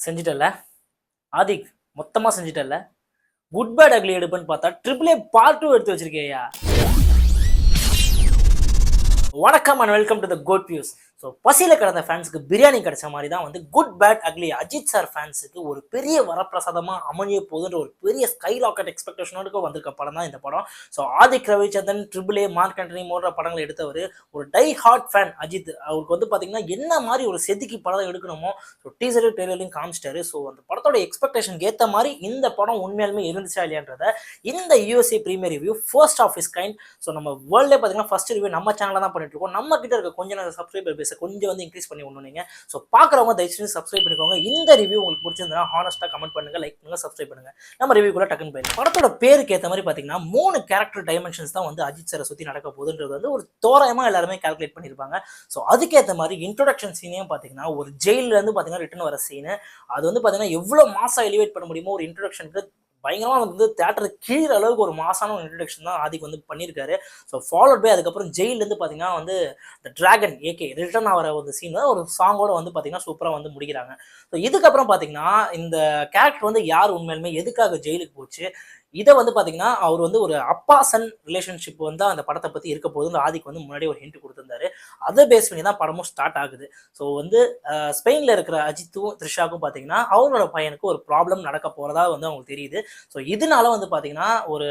செஞ்சுட்டல ஆதிக் மொத்தமா செஞ்சுட்டல. Good Bad Ugly எடுப்பேன்னு பார்த்தா ட்ரிபிள் ஏ பார்ட் 2 எடுத்து வச்சிருக்கேயா. வணக்கம் and welcome to the good views. So பசியில் கிடந்த ஃபேன்ஸுக்கு பிரியாணி கிடைச்ச மாதிரி தான் வந்து Good Bad Ugly Ajith sir ஃபேன்ஸுக்கு ஒரு பெரிய வரப்பிரசாதமாக அமைய போகுதுன்ற ஒரு பெரிய ஸ்கை ராக்கெட் எக்ஸ்பெக்டேஷனோடு வந்திருக்க படம் தான் இந்த படம். So Adhik Ravichandran, triple A, Mark Antony போன்ற படங்களை எடுத்தவர் ஒரு டை ஹார்ட் ஃபேன் அஜித். அவருக்கு வந்து பார்த்தீங்கன்னா என்ன மாதிரி ஒரு செதுக்கி படம் எடுக்கணுமோ ஸோ டீசரும் ட்ரெய்லரையும் காமிச்சிட்டாரு. ஸோ அந்த படத்தோட எக்ஸ்பெக்டேஷனுக்கு ஏற்ற மாதிரி இந்த படம் உண்மையாலுமே இருந்துச்சா இல்லையான்றத இந்த USA premier review first of is kind. So நம்ம வேர்ல்டே பார்த்தீங்கன்னா ஃபர்ஸ்ட் ரிவ்யூ நம்ம சேனலில் தான் பண்ணிட்டு இருக்கோம். நம்ம கிட்ட இருக்க கொஞ்சம் சப்ஸ்கிரைபர் பேச கொஞ்சம் வந்து இன்க்ரீஸ் பண்ணி ஒன்று நீங்கள். ஸோ பார்க்குறவங்க தயவுசெய்து சப்ஸ்கிரைப் பண்ணிக்கோங்க. இந்த ரிவ்யூ உங்களுக்கு பிடிச்சிருந்தா ஹானஸ்ட்டாக கமெண்ட் பண்ணுங்க, லைக் பண்ணுங்க, சப்ஸ்கிரைப் பண்ணுங்க. நம்ம ரிவ்யூக்குள்ள டக்குன்னு போயிடும். படத்தோட பேருக்கு ஏற்ற மாதிரி பார்த்தீங்கன்னா 3 கேரக்டர் டைமென்ஷன்ஸ் தான் வந்து அஜித் சாரை சுற்றி நடக்க போகுதுன்றது வந்து ஒரு தோராயமாக எல்லாருமே கால்குலேட் பண்ணியிருப்பாங்க. ஸோ அதுக்கேற்ற மாதிரி இன்ட்ரோடக்ஷன் சீனையும் பார்த்தீங்கன்னா ஒரு ஜெயிலேருந்து பார்த்தீங்கன்னா ரிட்டர்ன் வர சீனு அது வந்து பார்த்தீங்கன்னா எவ்வளோ மாசா எலிவேட் பண்ண முடியுமோ ஒரு இன்ட்ரோடக்ஷனுக்கு பயங்கரமாக வந்து தேட்டரை கீழ அளவுக்கு ஒரு மாசான ஒரு இன்ட்ரடக்ஷன் தான் ஆதிக் வந்து பண்ணியிருக்காரு. ஸோ ஃபாலோட் பை அதுக்கப்புறம் ஜெயிலேருந்து பார்த்தீங்கன்னா வந்து த டிராகன் ஏகே ரிட்டர்ன் ஆகிற ஒரு சீன் ஒரு சாங்கோட வந்து பார்த்தீங்கன்னா சூப்பராக வந்து முடிக்கிறாங்க. ஸோ இதுக்கப்புறம் பார்த்தீங்கன்னா இந்த கேரக்டர் வந்து யார் உண்மையிலுமே எதுக்காக ஜெயிலுக்கு போச்சு, இதை வந்து பார்த்தீங்கன்னா அவர் வந்து ஒரு அப்பா சன் ரிலேஷன்ஷிப் வந்து அந்த படத்தை பற்றி இருக்க போது ஆதிக்கு வந்து முன்னாடி ஒரு ஹிண்ட் கொடுத்துருந்தாரு. அதை பேஸ் பண்ணி தான் படமும் ஸ்டார்ட் ஆகுது. ஸோ வந்து ஸ்பெயினில் இருக்கிற அஜித்தும் த்ரிஷாக்கும் பார்த்தீங்கன்னா அவரோட பையனுக்கு ஒரு ப்ராப்ளம் நடக்க போகிறதா வந்து அவங்களுக்கு தெரியுது. ஸோ இதனால வந்து பார்த்தீங்கன்னா ஒரு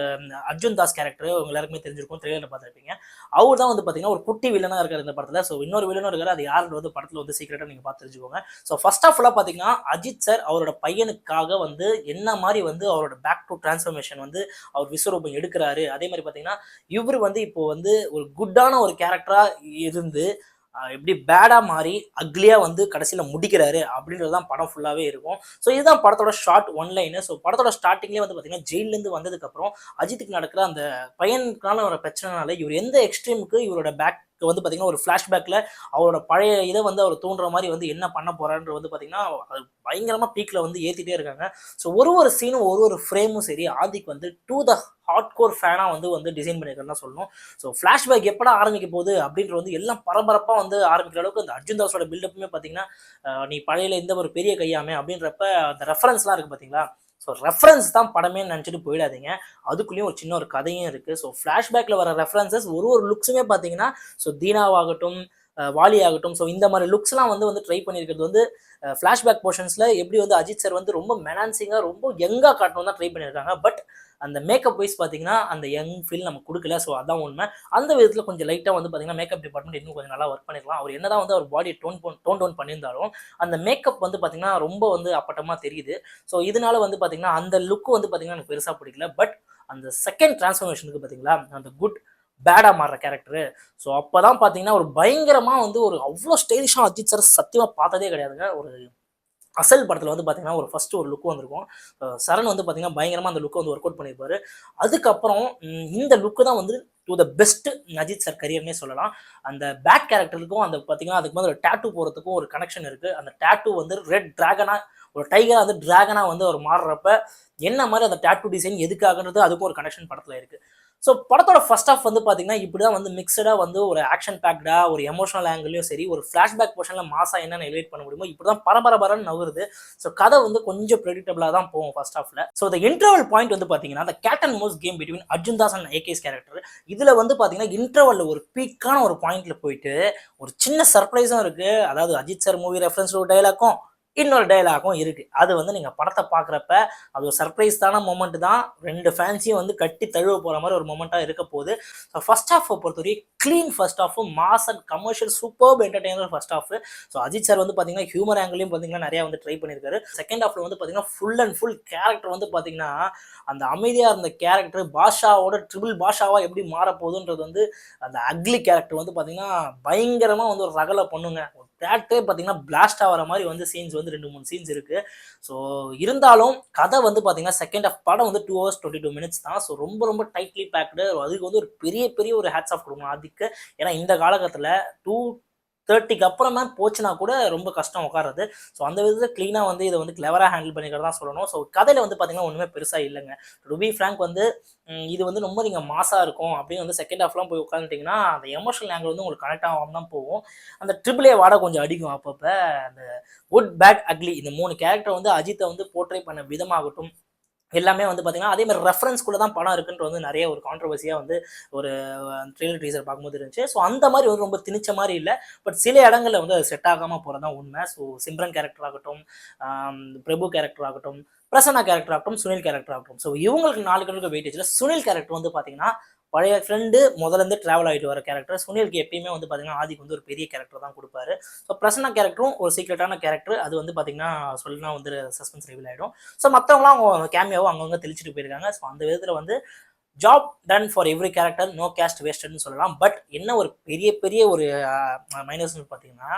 அர்ஜுன் தாஸ் கேரக்டர் உங்க எல்லாருக்குமே தெரிஞ்சிருக்கும், ட்ரெயிலரில் பார்த்துருப்பீங்க. அவர் தான் வந்து பார்த்தீங்கன்னா ஒரு குட்டி வில்லனாக இருக்கார் இந்த படத்தில். ஸோ இன்னொரு வில்லனும் இருக்கார், அது யார் வந்து படத்தில் வந்து சீக்கிரட்டாக நீங்கள் பார்த்து தெரிஞ்சுக்கோங்க. ஸோ ஃபர்ஸ்ட் ஆஃப் ஆல் பார்த்தீங்கன்னா அஜித் சார் அவரோட பையனுக்காக வந்து என்ன மாதிரி வந்து அவரோட பேக் டு டிரான்ஸ்ஃபர்மேஷன் வந்து அவர் விஸ்வரூபம் எடுக்கிறாரு. அதே மாதிரி பார்த்தீங்கன்னா இவர் வந்து இப்போ வந்து ஒரு குட்டான ஒரு கேரக்டரா இருந்து எப்படி பேடா மாறி அக்லியா வந்து கடைசியில் முடிக்கிறாரு அப்படின்றது தான் படம் ஃபுல்லாகவே இருக்கும். ஸோ இதுதான் படத்தோட ஷார்ட் ஒன்லைனு. ஸோ படத்தோட ஸ்டார்டிங்லேயே வந்து பார்த்தீங்கன்னா ஜெயிலேருந்து வந்ததுக்கப்புறம் அஜித்துக்கு நடக்கிற அந்த பையனுக்கான ஒரு பிரச்சனைனால இவர் எந்த எக்ஸ்ட்ரீமுக்கு இவரோட பேக் வந்து பார்த்தீங்கன்னா ஒரு ஃப்ளாஷ்பேக்கில் அவரோட பழைய இதை வந்து அவர் தோன்ற மாதிரி வந்து என்ன பண்ண போறான்ற வந்து பார்த்தீங்கன்னா அது பயங்கரமாக பீக்கில் வந்து ஏற்றிட்டே இருக்காங்க. ஸோ ஒரு சீனும் ஒரு ஃப்ரேமும் சரி ஆதிக் வந்து டு த ஹார்ட் கோர் ஃபேனாக வந்து டிசைன் பண்ணியிருக்காருன்னு தான் சொல்லணும். ஸோ ஃப்ளாஷ்பேக் எப்படா ஆரம்பிக்க போகுது அப்படின்ற வந்து எல்லாம் பரபரப்பாக வந்து ஆரம்பிக்கிற அளவுக்கு அந்த அர்ஜுன் தாஸோட பில்டப்புமே பார்த்தீங்கன்னா நீ பழையில இந்த ஒரு பெரிய கையாமே அப்படின்றப்ப அந்த ரெஃபரன்ஸ்லாம் இருக்குது பார்த்தீங்களா. ஸோ ரெஃபரன்ஸ் தான் படமே நினச்சிட்டு போயிடாதீங்க, அதுக்குள்ளேயும் ஒரு சின்ன ஒரு கதையும் இருக்குது. ஸோ ஃப்ளாஷ்பேக்கில் வர ரெஃபரன்சஸ் ஒரு லுக்ஸுமே பார்த்தீங்கன்னா ஸோ தீனாவாகட்டும் வாலி ஆகட்டும் ஸோ இந்த மாதிரி லுக்ஸ்லாம் வந்து ட்ரை பண்ணியிருக்கிறது வந்து ஃப்ளாஷ்பேக் போர்ஷன்ஸில் எப்படி வந்து அஜித் சார் வந்து ரொம்ப மெனான்சிங்காக ரொம்ப யங்காக காட்டணும் தான் ட்ரை பண்ணியிருக்காங்க. பட் அந்த மேக்கப் வைஸ் பார்த்தீங்கன்னா அந்த யங் ஃபீல் நமக்கு கொடுக்கல. ஸோ அதான் உண்மை. அந்த விதத்தில் கொஞ்சம் லைட்டாக வந்து பார்த்தீங்கன்னா மேக்கப் டிபார்ட்மெண்ட் இன்னும் கொஞ்சம் நல்லா ஒர்க் பண்ணிடலாம். அவர் என்ன தான் வந்து அவர் பாடியை டோன் டவுன் பண்ணியிருந்தாலும் அந்த மேக்கப் வந்து பார்த்தீங்கன்னா ரொம்ப வந்து அப்பட்டமாக தெரியுது. ஸோ இதனால வந்து பார்த்தீங்கன்னா அந்த லுக்கு வந்து பார்த்தீங்கன்னா எனக்கு பெருசாக பிடிக்கல. பட் அந்த செகண்ட் டிரான்ஸ்ஃபர்மேஷனுக்கு பார்த்தீங்களா அந்த குட் பேடாக மாறுற கேரக்டரு. ஸோ அப்போ தான் பார்த்தீங்கன்னா ஒரு பயங்கரமாக வந்து ஒரு அவ்வளோ ஸ்டைலிஷாக அஜித் சார் சத்தியமாக பார்த்ததே கிடையாதுங்க. ஒரு அசல் படத்தில் வந்து பார்த்தீங்கன்னா ஒரு ஃபஸ்ட்டு ஒரு லுக் வந்திருக்கும். சரண் வந்து பார்த்தீங்கன்னா பயங்கரமாக அந்த லுக்கை வந்து ஒர்க் அவுட் பண்ணியிருப்பாரு. அதுக்கப்புறம் இந்த லுக்கு தான் வந்து to the best Ajith sir கரியர்னே சொல்லலாம். அந்த பேக் கேரக்டருக்கும் அந்த பார்த்தீங்கன்னா அதுக்கு வந்து ஒரு டேட்டூ போகிறதுக்கும் ஒரு கனெக்ஷன் இருக்குது. அந்த டேட்டூ வந்து ரெட் டிராகனாக ஒரு டைகராக வந்து டிராகனாக வந்து அவர் மாறுறப்ப என்ன மாதிரி அந்த டேட்டூ டிசைன் எதுக்காகன்றது அதுக்கும் ஒரு கனெக்ஷன் படத்தில் இருக்குது. ஸோ படத்தோட ஃபர்ஸ்ட் ஆஃப் வந்து பார்த்தீங்கன்னா இப்படி தான் வந்து மிக்சடாக வந்து ஒரு ஆக்ஷன் பேக்டாக ஒரு எமோஷனல் ஆங்கிலையும் சரி ஒரு ஃப்ளாஷ்பேக் போர்ஷனில் மாசா என்னென்ன எலிவேட் பண்ண முடியுமோ இப்படி தான் பரபரன்னு நகருது. ஸோ கதை வந்து கொஞ்சம் ப்ரெடிக்டபிளாக தான் போகும் ஃபர்ஸ்ட் ஆஃப்ல. ஸோ இந்த இன்டர்வல் பாயிண்ட் வந்து பார்த்தீங்கன்னா அந்த cat and mouse game between Arjun Das and AK's character இதில் வந்து பார்த்தீங்கன்னா இன்டர்வலில் ஒரு பீக்கான ஒரு பாயிண்ட்ல போயிட்டு ஒரு சின்ன சர்ப்ரைஸும் இருக்குது. அதாவது அஜித் சார் மூவி ரெஃபரன்ஸ் ஒரு டைலாக்கும் இன்னொரு டைலாகும் இருக்குது. அது வந்து நீங்கள் படத்தை பார்க்குறப்ப அது ஒரு சர்ப்ரைஸான மொமெண்ட் தான். 2 ஃபேன்ஸையும் வந்து கட்டி தழுவ போகிற மாதிரி ஒரு மொமெண்ட்டாக இருக்க போகுது. ஸோ ஃபர்ஸ்ட் ஹாஃபை பொறுத்தவரைக்கும் க்ளீன் ஃபர்ஸ்ட் ஹாஃபும் mass and commercial super entertainer first half. So Ajith sir வந்து பார்த்தீங்கன்னா ஹியூமர் ஆங்கிலையும் பார்த்தீங்கன்னா நிறையா வந்து ட்ரை பண்ணியிருக்காரு. செகண்ட் ஹாஃபில் வந்து பார்த்தீங்கன்னா ஃபுல் அண்ட் ஃபுல் கேரக்டர் வந்து பார்த்தீங்கன்னா அந்த அமைதியாக இருந்த கேரக்டர் பாஷாவோட ட்ரிபிள் பாஷாவாக எப்படி மாறப்போகுதுன்றது வந்து அந்த அக்லி கேரக்டர் வந்து பார்த்தீங்கன்னா பயங்கரமாக வந்து ஒரு ரகலை பண்ணுங்க. தேட்டே பார்த்தீங்கன்னா பிளாஸ்ட் ஆகிற மாதிரி வந்து சீன்ஸ் வந்து 2-3 சீன்ஸ் இருக்குது. ஸோ இருந்தாலும் கதை வந்து பார்த்தீங்கன்னா செகண்ட் ஆஃப் படம் வந்து 2 hours 22 minutes தான். ஸோ ரொம்ப டைட்லி பேக்டு. அதுக்கு வந்து ஒரு பெரிய ஒரு ஹேட்ஸ் ஆஃப் கொடுக்கணும் அதுக்கு. ஏன்னா இந்த காலகட்டத்தில் 2 30க்கு அப்புறமா போச்சுன்னா கூட ரொம்ப கஷ்டம் உட்காருது. ஸோ அந்த விதத்தில் க்ளீனாக வந்து இதை வந்து கிளவராக ஹேண்டில் பண்ணிக்கிறதா சொல்லணும். ஸோ கதையில் வந்து பார்த்தீங்கன்னா ஒன்றுமே பெருசாக இல்லைங்க. டு பி ஃப்ராங்க் வந்து இது வந்து ரொம்ப நீங்கள் மாசாக இருக்கும் அப்படின்னு வந்து செகண்ட் ஹாஃப்லாம் போய் உட்காந்துட்டிங்கன்னா அந்த எமோஷனல் ஆங்கிள் வந்து உங்களுக்கு கனெக்ட் ஆகாம தான் போகும். அந்த ட்ரிபிள் ஏ வாடை கொஞ்சம் அடிக்கும் அப்பப்போ. அந்த குட் பேட் அக்லி இந்த 3 கேரக்டர் வந்து அஜித்தை வந்து போர்ட்ரே பண்ண விதமாகட்டும் எல்லாமே வந்து பார்த்தீங்கன்னா அதே மாதிரி ரெஃபரன்ஸ்குள்ளே தான் படம் இருக்குன்ற வந்து நிறைய ஒரு கான்ட்ரவர்சியாக வந்து ஒரு ட்ரெய்லர் டீசர் பார்க்கும்போது இருந்துச்சு. ஸோ அந்த மாதிரி வந்து ரொம்ப திணிச்ச மாதிரி இல்லை. பட் சில இடங்களில் வந்து அது செட் ஆகாமல் போகிறது தான் உண்மை. ஸோ சிம்ரன் கேரக்டர் ஆகட்டும், பிரபு கேரக்டர் ஆகட்டும், பிரசன்னா கேரக்டர் ஆகட்டும், சுனில் கேரக்டர் ஆகட்டும். ஸோ இவங்களுக்கு 4 பேருக்கு வெயிட்டேஜில் சுனில் கேரக்டர் வந்து பார்த்தீங்கன்னா பழைய ஃப்ரெண்டு முதலேருந்து ட்ராவல் ஆகிட்டு வர கேரக்டர். சுனிலுக்கு எப்பயுமே வந்து பார்த்தீங்கன்னா ஆதிக்கு வந்து ஒரு பெரிய கேரக்டர் தான் கொடுப்பாரு. ஸோ பிரசன்னா கேரக்டரும் ஒரு சீக்ரெட்டான கேரக்டர். அது வந்து பார்த்தீங்கன்னா சொல்லினா வந்து சஸ்பென்ஸ் ரிவீல் ஆகிடும். ஸோ மற்றவங்களாம் அவங்க கேமியாவும் அங்கங்கே தெளிச்சிட்டு போயிருக்காங்க. ஸோ அந்த விதத்தில் வந்து job done for every character, no cast வேஸ்டட்னு சொல்லலாம். பட் என்ன ஒரு பெரிய பெரிய ஒரு மைனஸ்னு பார்த்தீங்கன்னா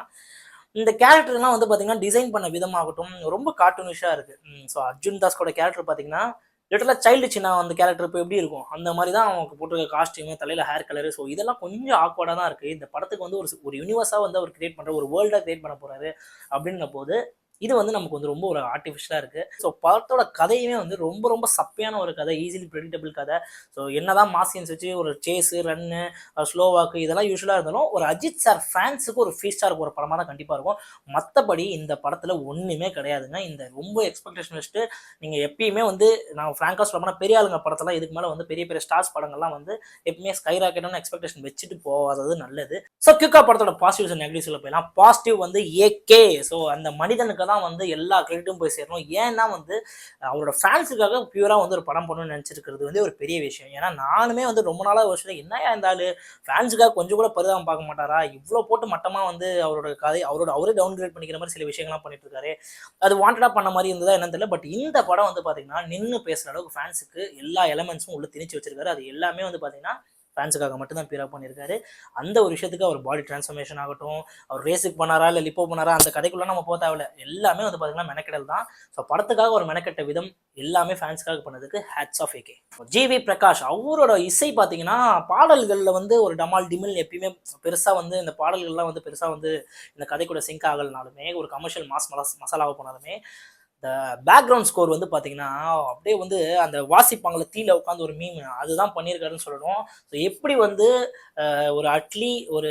இந்த கேரக்டர்லாம் வந்து பார்த்தீங்கன்னா டிசைன் பண்ண விதமாகட்டும் ரொம்ப கார்ட்டூனிஷாக இருக்குது. ஸோ அர்ஜுன் தாஸ்கோட கேரக்டர் பார்த்தீங்கன்னா லிட்டலாக சைல்டு சின்ன அந்த கேரக்டர் இப்போ எப்படி இருக்கும் அந்த மாதிரி தான் அவங்களுக்கு போட்டிருக்க காஸ்டியூமு, தலையில் ஹேர் கலரு. ஸோ இதெல்லாம் கொஞ்சம் ஆக்வர்டாக தான் இருக்குது. இந்த படத்துக்கு வந்து ஒரு யூனிவர்ஸாக வந்து அவர் கிரியேட் பண்ணுற ஒரு வேர்ல்டாக கிரியேட் பண்ண போகிறாரு அப்படின்ன போது இது வந்து நமக்கு வந்து ரொம்ப ஒரு ஆர்டிஃபிஷியலாக இருக்குது. ஸோ படத்தோட கதையுமே வந்து ரொம்ப ரொம்ப சப்பையான ஒரு கதை, ஈஸிலி ப்ரெடிக்டபிள் கதை. ஸோ என்னதான் மாசியன்ஸ் வச்சு ஒரு சேஸு, ரன்னு, ஸ்லோ வாக்கு இதெல்லாம் யூஸ்வலாக இருந்தாலும் ஒரு அஜித் சார் ஃபேன்ஸுக்கு ஒரு ஃபீஸ்டாக ஒரு படமாக தான் கண்டிப்பாக இருக்கும். மற்றபடி இந்த படத்தில் ஒன்றுமே கிடையாதுங்க. இந்த ரொம்ப எக்ஸ்பெக்டேஷன் வச்சுட்டு நீங்கள் எப்பயுமே வந்து நான் ஃப்ராங்காக சொல்லப்போனால் பெரிய ஆளுங்க படத்தெல்லாம் இதுக்கு மேலே வந்து பெரிய பெரிய ஸ்டார்ஸ் படங்கள்லாம் வந்து எப்பவுமே ஸ்கை ராக்கெட்டான எக்ஸ்பெக்டேஷன் வச்சுட்டு போகாதது நல்லது. ஸோ கியூக்கா படத்தோட பாசிட்டிவ்ஸ் அண்ட் நெகட்டிவ்ஸில் போயிடலாம். பாசிட்டிவ் வந்து ஏகே. ஸோ அந்த மனிதனுக்கு தான் வந்து எல்லா கிரெடிட்டும் போய் சேரணும். ஏன்னா வந்து அவரோட ஃபேன்ஸுக்காக பியூரா வந்து ஒரு படம் பண்ணணும்னு நினைச்சிருக்கிறது வந்து ஒரு பெரிய விஷயம். ஏன்னா நானுமே வந்து ரொம்ப நாளாக வருஷம் என்னையா இருந்தாலும் ஃபேன்ஸுக்காக கொஞ்சம் கூட பரிதாபம் பார்க்க மாட்டாரா, இவ்வளோ போட்டு மட்டமாக வந்து அவரோட கதை அவரே டவுன் கிரேட் பண்ணிக்கிற மாதிரி சில விஷயங்கள்லாம் பண்ணிட்டு இருக்காரு. அது வாண்டடா பண்ண மாதிரி இருந்ததா என்னன்னு தெரியல. பட் இந்த படம் வந்து பார்த்தீங்கன்னா நின்று பேசுகிற அளவுக்கு ஃபேன்ஸுக்கு எல்லா எலமெண்ட்ஸும் உள்ள திணிச்சு வச்சிருக்காரு. அது எல்லாமே வந்து பார்த்தீங்கன்னா ஃபேன்ஸுக்காக மட்டும்தான் பியரா பண்ணியிருக்காரு. அந்த ஒரு விஷயத்துக்கு அவர் பாடி டிரான்ஸ்ஃபர்மேஷன் ஆகட்டும், அவர் ரேஸுக்கு பண்ணாரா இல்லை லிப்போ பண்ணாரா அந்த கதைக்குள்ள நம்ம போக தேவையில்ல. எல்லாமே வந்து பார்த்தீங்கன்னா மெனக்கெடல் தான். ஸோ படத்துக்காக ஒரு மெனக்கெட்ட விதம் எல்லாமே ஃபேன்ஸுக்காக பண்ணதுக்கு hats off AK. GV Prakash அவரோட இசை பார்த்தீங்கன்னா பாடல்களில் வந்து ஒரு டமால் டிமில் எப்பயுமே பெருசாக வந்து இந்த பாடல்கள்லாம் வந்து பெருசாக வந்து இந்த கதை கூட சிங்க் ஆகலனாலுமே ஒரு கமர்ஷியல் மசாலாவை போனாலுமே இந்த பேக்ரவுண்ட் ஸ்கோர் வந்து பார்த்தீங்கன்னா அப்படியே வந்து அந்த வாசிப்பாங்கள தீல உட்காந்து ஒரு மீம் அதுதான் பண்ணியிருக்காருன்னு சொல்லணும். ஸோ எப்படி வந்து ஒரு அட்லி ஒரு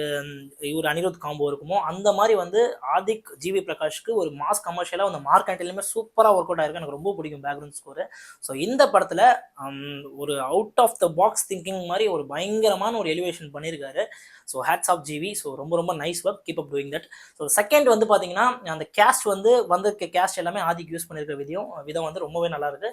அனிருத் காம்போ இருக்குமோ அந்த மாதிரி வந்து ஆதிக் ஜிவி பிரகாஷ்க்கு ஒரு மாஸ் கமர்ஷியலாக அந்த மார்க் ஆண்டிலுமே சூப்பராக ஒர்க் அவுட் ஆயிருக்கு. எனக்கு ரொம்ப பிடிக்கும் பேக்ரவுண்ட் ஸ்கோரு. ஸோ இந்த படத்தில் ஒரு out of the box thinking மாதிரி ஒரு பயங்கரமான ஒரு எலிவேஷன் பண்ணியிருக்காரு. So hats off GV. So ரொம்ப ரொம்ப nice work, keep up doing that. So second வந்து பார்த்தீங்கன்னா அந்த கேஸ்ட் வந்து கேஸ்ட் எல்லாமே ஆதிக்கு யூஸ் பண்ணியிருக்க விதம் வந்து ரொம்பவே நல்லா இருக்கு.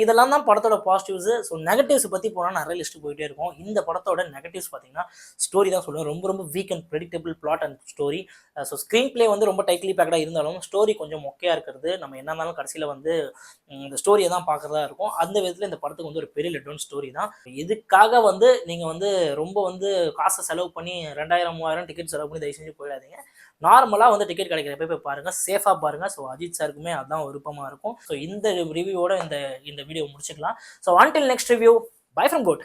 இதெல்லாம் தான் படத்தோட பாசிட்டிவ்ஸ். ஸோ நெகட்டிவ்ஸ் பற்றி போனால் நிறைய லிஸ்ட் போயிட்டே இருக்கும். இந்த படத்தோட நெகட்டிவ்ஸ் பார்த்தீங்கன்னா ஸ்டோரி தான் சொல்லுவேன். ரொம்ப ரொம்ப weak and predictable plot and story. So screenplay வந்து ரொம்ப டைட்லி பேக்கடாக இருந்தாலும் ஸ்டோரி கொஞ்சம் மொக்கையாக இருக்கிறது. நம்ம என்ன இருந்தாலும் கடைசியில் வந்து இந்த ஸ்டோரியை தான் பார்க்குறதா இருக்கும். அந்த விதத்தில் இந்த படத்துக்கு வந்து ஒரு பெரிய லெட்டவுன் ஸ்டோரி தான். இதுக்காக வந்து நீங்கள் வந்து ரொம்ப வந்து காசை செலவு பண்ணி 2000 3000 டிக்கெட் செலவு பண்ணி தயவு செஞ்சு போயிடாதீங்க. நார்மலாக வந்து டிக்கெட் கிடைக்கிறப்ப போய் பாருங்கள், சேஃபாக பாருங்கள். ஸோ அஜித் சாருக்குமே அதுதான் விருப்பமாக இருக்கும். ஸோ இந்த ரிவ்யூவோட இந்த வீடியோ முடிச்சுக்கலாம். So until next review, bye from code.